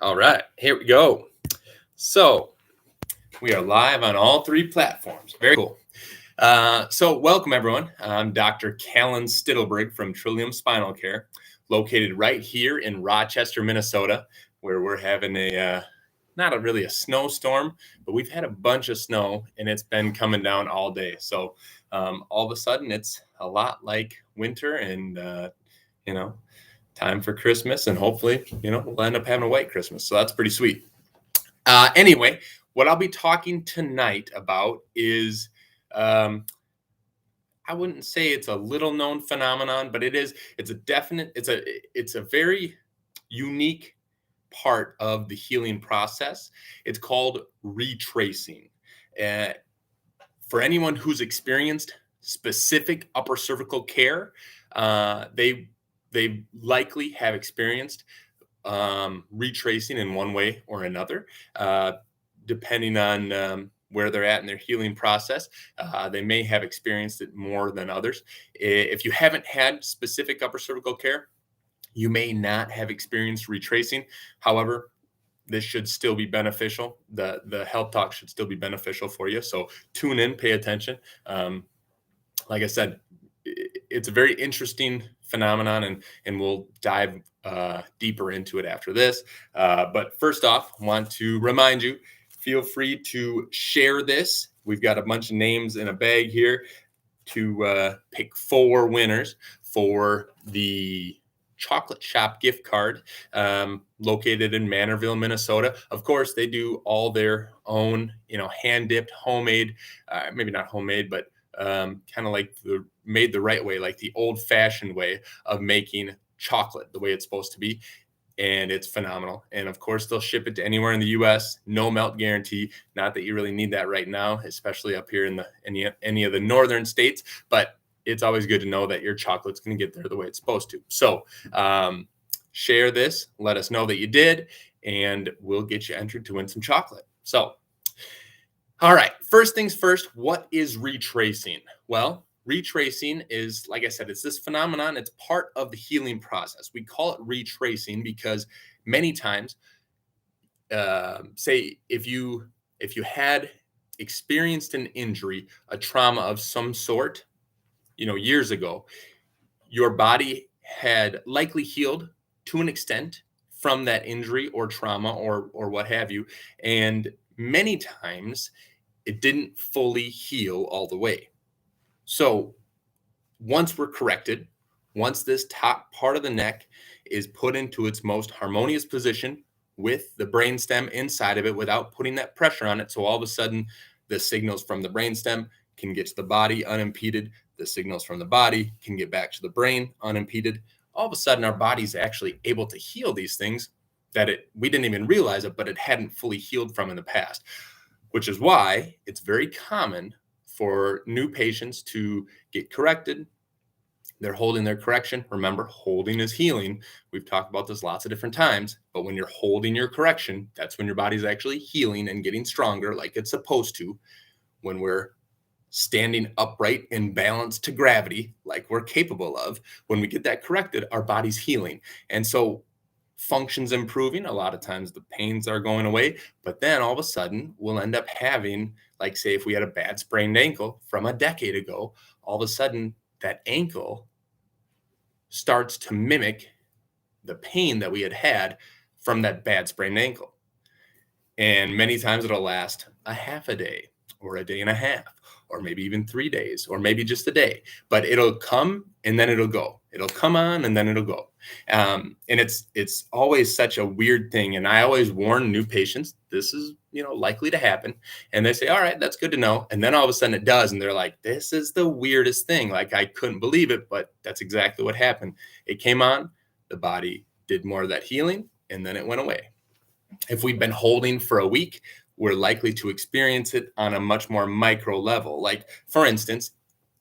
All right, here we go. So we are live on all three platforms. Very cool. So welcome everyone. I'm Dr. Callan Stittlebrigg from Trillium Spinal Care, located right here in Rochester, Minnesota, where we're having not really a snowstorm, but we've had a bunch of snow and it's been coming down all day. So all of a sudden it's a lot like winter and, you know, time for Christmas, and hopefully, we'll end up having a white Christmas. So that's pretty sweet. Anyway, what I'll be talking tonight about is, I wouldn't say it's a little known phenomenon, but it's a very unique part of the healing process. It's called retracing. Uh, for anyone who's experienced specific upper cervical care, they likely have experienced retracing in one way or another, depending on where they're at in their healing process. They may have experienced it more than others. If you haven't had specific upper cervical care, you may not have experienced retracing. However, this should still be beneficial. The health talk should still be beneficial for you. So tune in, pay attention. Like I said, it's a very interesting phenomenon, and we'll dive deeper into it after this. But first off, I want to remind you, feel free to share this. We've got a bunch of names in a bag here to pick 4 winners for the Chocolate Shoppe gift card, located in Mantorville, Minnesota. Of course, they do all their own, hand-dipped, homemade, maybe not homemade, but kind of like made the right way, like the old-fashioned way of making chocolate, the way it's supposed to be. And it's phenomenal. And of course, they'll ship it to anywhere in the U.S. No melt guarantee. Not that you really need that right now, especially up here in any of the northern states. But it's always good to know that your chocolate's going to get there the way it's supposed to. So share this. Let us know that you did, and we'll get you entered to win some chocolate. So, all right. First things first, what is retracing? Well, retracing is, like I said, it's this phenomenon. It's part of the healing process. We call it retracing because many times, say if you had experienced an injury, a trauma of some sort, years ago, your body had likely healed to an extent from that injury or trauma or what have you, and many times it didn't fully heal all the way. So once we're corrected, once this top part of the neck is put into its most harmonious position with the brainstem inside of it without putting that pressure on it, so all of a sudden the signals from the brainstem can get to the body unimpeded, the signals from the body can get back to the brain unimpeded. All of a sudden our body's actually able to heal these things that we didn't even realize it, but it hadn't fully healed from in the past, which is why it's very common for new patients to get corrected. They're holding their correction. Remember, holding is healing. We've talked about this lots of different times, but when you're holding your correction, that's when your body's actually healing and getting stronger like it's supposed to. When we're standing upright and balanced to gravity like we're capable of, when we get that corrected, our body's healing. And so function's improving. A lot of times the pains are going away, but then all of a sudden we'll end up having, like, say, if we had a bad sprained ankle from a decade ago, all of a sudden that ankle starts to mimic the pain that we had from that bad sprained ankle. And many times it'll last a half a day or a day and a half, or maybe even 3 days, or maybe just a day, but it'll come and then it'll go. It'll come on and then it'll go. And it's always such a weird thing. And I always warn new patients, this is, likely to happen. And they say, all right, that's good to know. And then all of a sudden it does. And they're like, this is the weirdest thing. Like, I couldn't believe it, but that's exactly what happened. It came on, the body did more of that healing, and then it went away. If we've been holding for a week, we're likely to experience it on a much more micro level. Like, for instance,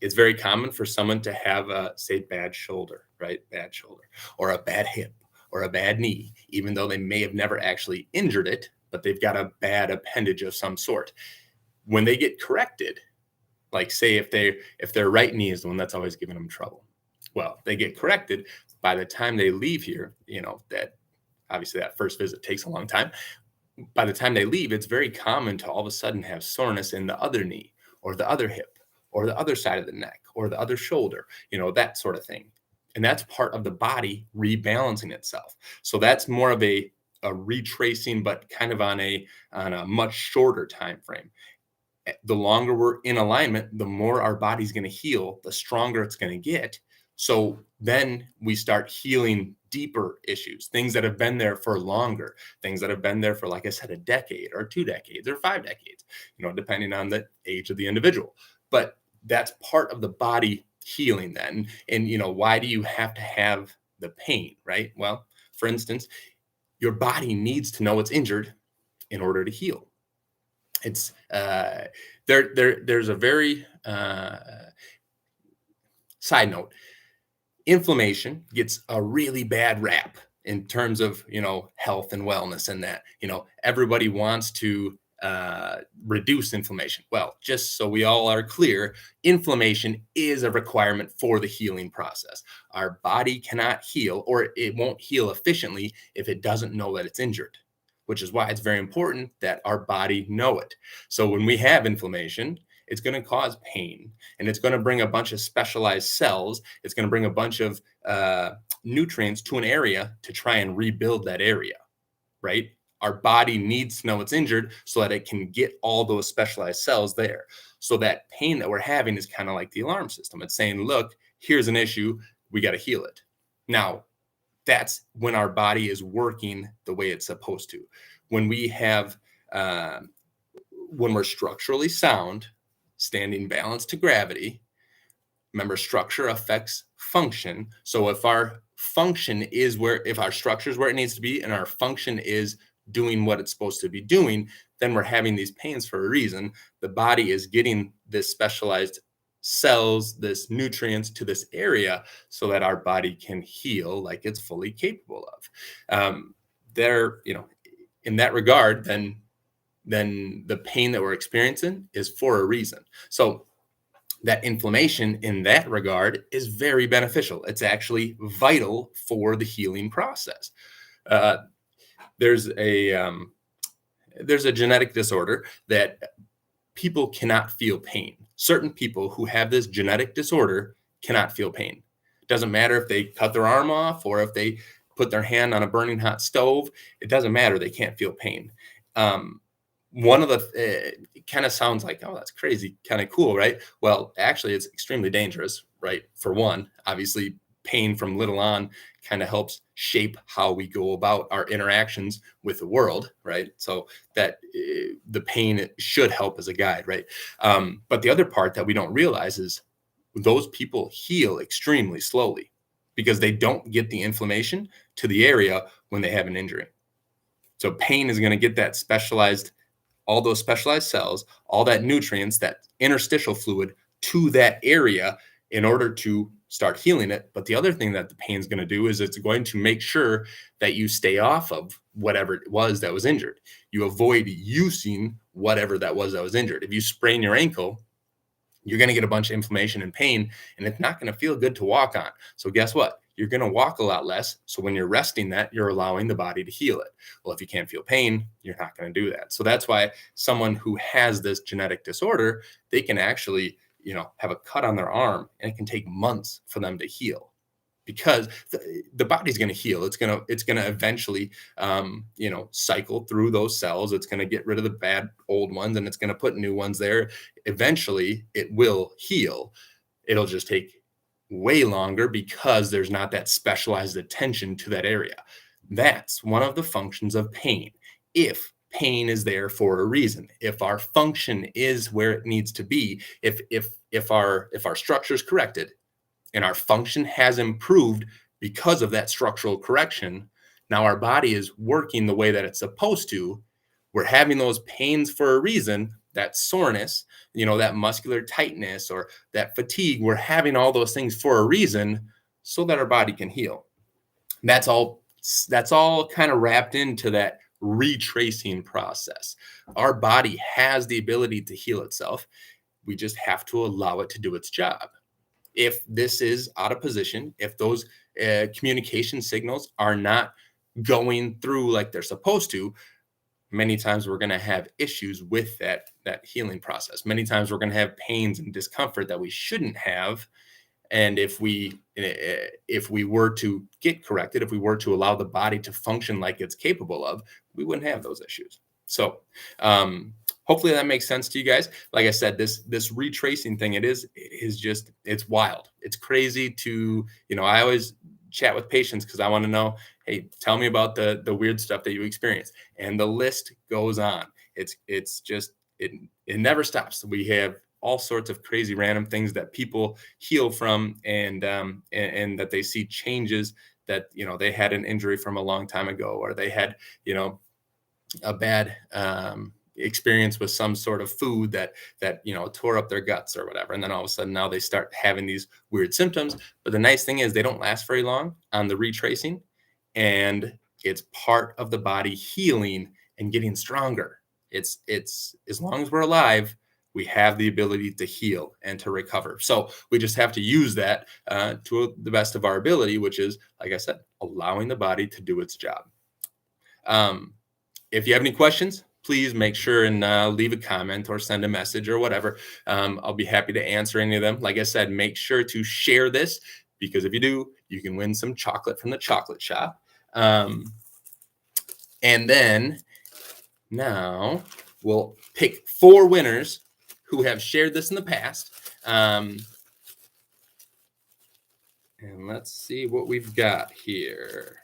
it's very common for someone to have a, say, bad shoulder, right? Bad shoulder, or a bad hip, or a bad knee, even though they may have never actually injured it, but they've got a bad appendage of some sort. When they get corrected, like, say, if their right knee is the one that's always giving them trouble, well, they get corrected. By the time they leave here, that obviously that first visit takes a long time. By the time they leave, it's very common to all of a sudden have soreness in the other knee or the other hip or the other side of the neck or the other shoulder, that sort of thing. And that's part of the body rebalancing itself. So that's more of a retracing, but kind of on a much shorter time frame. The longer we're in alignment, the more our body's going to heal, the stronger it's going to get. So then we start healing deeper issues, things that have been there for longer, things that have been there for, like I said, a decade or 2 decades or 5 decades, depending on the age of the individual. But that's part of the body healing then. And why do you have to have the pain, right? Well, for instance, your body needs to know it's injured in order to heal. It's there's a very side note. Inflammation gets a really bad rap in terms of health and wellness, and that everybody wants to reduce inflammation. Well, just so we all are clear, inflammation is a requirement for the healing process. Our body cannot heal, or it won't heal efficiently if it doesn't know that it's injured, which is why it's very important that our body know it. So when we have inflammation, it's going to cause pain, and it's going to bring a bunch of specialized cells. It's going to bring a bunch of nutrients to an area to try and rebuild that area, right? Our body needs to know it's injured so that it can get all those specialized cells there. So that pain that we're having is kind of like the alarm system. It's saying, look, here's an issue. We got to heal it. Now, that's when our body is working the way it's supposed to. When we have, when we're structurally sound, standing balanced to gravity, remember, structure affects function. So if our function is if our structure is where it needs to be and our function is doing what it's supposed to be doing, then we're having these pains for a reason. The body is getting this specialized cells, this nutrients to this area so that our body can heal like it's fully capable of. In that regard, then the pain that we're experiencing is for a reason. So that inflammation in that regard is very beneficial. It's actually vital for the healing process. There's a genetic disorder that people cannot feel pain. Certain people who have this genetic disorder cannot feel pain. It doesn't matter if they cut their arm off or if they put their hand on a burning hot stove. It doesn't matter. They can't feel pain. One of the it kind of sounds like, oh, that's crazy, kind of cool, right? Well, actually, it's extremely dangerous, right? For one, obviously, pain from little on kind of helps shape how we go about our interactions with the world, right? So that the pain should help as a guide, right? But the other part that we don't realize is those people heal extremely slowly because they don't get the inflammation to the area when they have an injury. So pain is going to get that specialized, all those specialized cells, all that nutrients, that interstitial fluid to that area in order to start healing it. But the other thing that the pain is going to do is it's going to make sure that you stay off of whatever it was that was injured. You avoid using whatever that was injured. If you sprain your ankle, you're going to get a bunch of inflammation and pain, and it's not going to feel good to walk on. So guess what? You're going to walk a lot less. So when you're resting that, you're allowing the body to heal it. Well, if you can't feel pain, you're not going to do that. So that's why someone who has this genetic disorder, they can actually, have a cut on their arm, and it can take months for them to heal because the body's going to heal. It's going to eventually, cycle through those cells. It's going to get rid of the bad old ones, and it's going to put new ones there. Eventually it will heal. It'll just take way longer because there's not that specialized attention to that area. That's one of the functions of pain. If pain is there for a reason, if our function is where it needs to be, if our structure is corrected and our function has improved because of that structural correction, now our body is working the way that it's supposed to. We're having those pains for a reason. That soreness, that muscular tightness or that fatigue, we're having all those things for a reason so that our body can heal. That's all kind of wrapped into that retracing process. Our body has the ability to heal itself. We just have to allow it to do its job. If this is out of position, if those communication signals are not going through like they're supposed to, many times we're going to have issues with that healing process. Many times we're going to have pains and discomfort that we shouldn't have. And if we were to get corrected, if we were to allow the body to function like it's capable of, we wouldn't have those issues. So hopefully that makes sense to you guys. Like I said, this retracing thing, it is just, it's wild. It's crazy to, I always chat with patients because I want to know, hey, tell me about the weird stuff that you experience. And the list goes on. It's just, it never stops. We have all sorts of crazy random things that people heal from, and that they see changes that, they had an injury from a long time ago, or they had, a bad experience with some sort of food that tore up their guts or whatever. And then all of a sudden now they start having these weird symptoms. But the nice thing is they don't last very long on the retracing, and it's part of the body healing and getting stronger. It's as long as we're alive, we have the ability to heal and to recover. So we just have to use that to the best of our ability, which is, like I said, allowing the body to do its job. If you have any questions, please make sure and leave a comment or send a message or whatever. I'll be happy to answer any of them. Like I said, make sure to share this, because if you do, you can win some chocolate from the Chocolate Shoppe. And then now we'll pick 4 winners who have shared this in the past. And let's see what we've got here.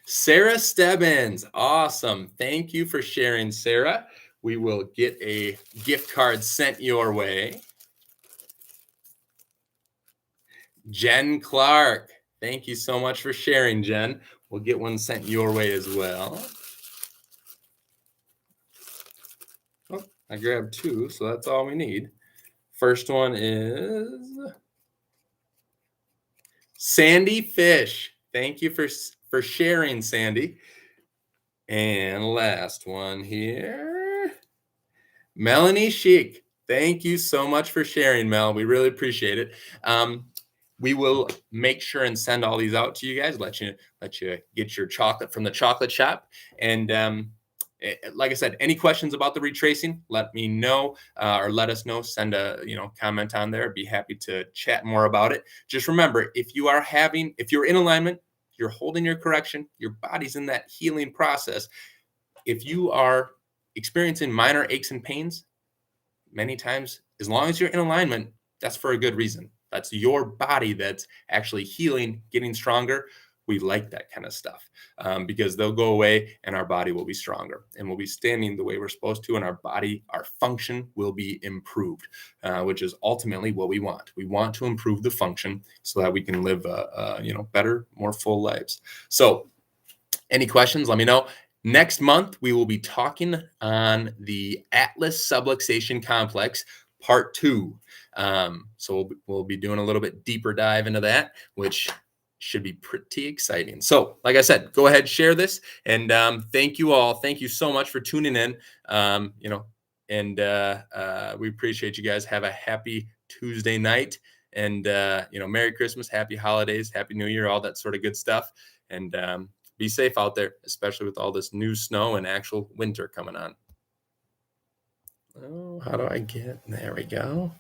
Sarah Stebbins. Awesome. Thank you for sharing, Sarah. We will get a gift card sent your way. Jen Clark. Thank you so much for sharing, Jen. We'll get one sent your way as well. Oh, I grabbed 2, so that's all we need. First one is Sandy Fish. Thank you for sharing, Sandy. And last one here, Melanie Sheik. Thank you so much for sharing, Mel. We really appreciate it. We will make sure and send all these out to you guys. Let you get your chocolate from the Chocolate Shoppe. And like I said, any questions about the retracing, let me know, or let us know. Send a comment on there. I'd be happy to chat more about it. Just remember, if you're in alignment, you're holding your correction, your body's in that healing process. If you are experiencing minor aches and pains, many times, as long as you're in alignment, that's for a good reason. That's your body that's actually healing, getting stronger. We like that kind of stuff because they'll go away and our body will be stronger and we'll be standing the way we're supposed to, and our body, our function will be improved, which is ultimately what we want. We want to improve the function so that we can live better, more full lives. So any questions, let me know. Next month, we will be talking on the Atlas subluxation complex, part 2. So we'll be doing a little bit deeper dive into that, which should be pretty exciting. So like I said, go ahead, share this. And thank you all. Thank you so much for tuning in. We appreciate you guys. Have a happy Tuesday night. And, Merry Christmas, Happy Holidays, Happy New Year, all that sort of good stuff. And be safe out there, especially with all this new snow and actual winter coming on. Oh, how do I get, there we go.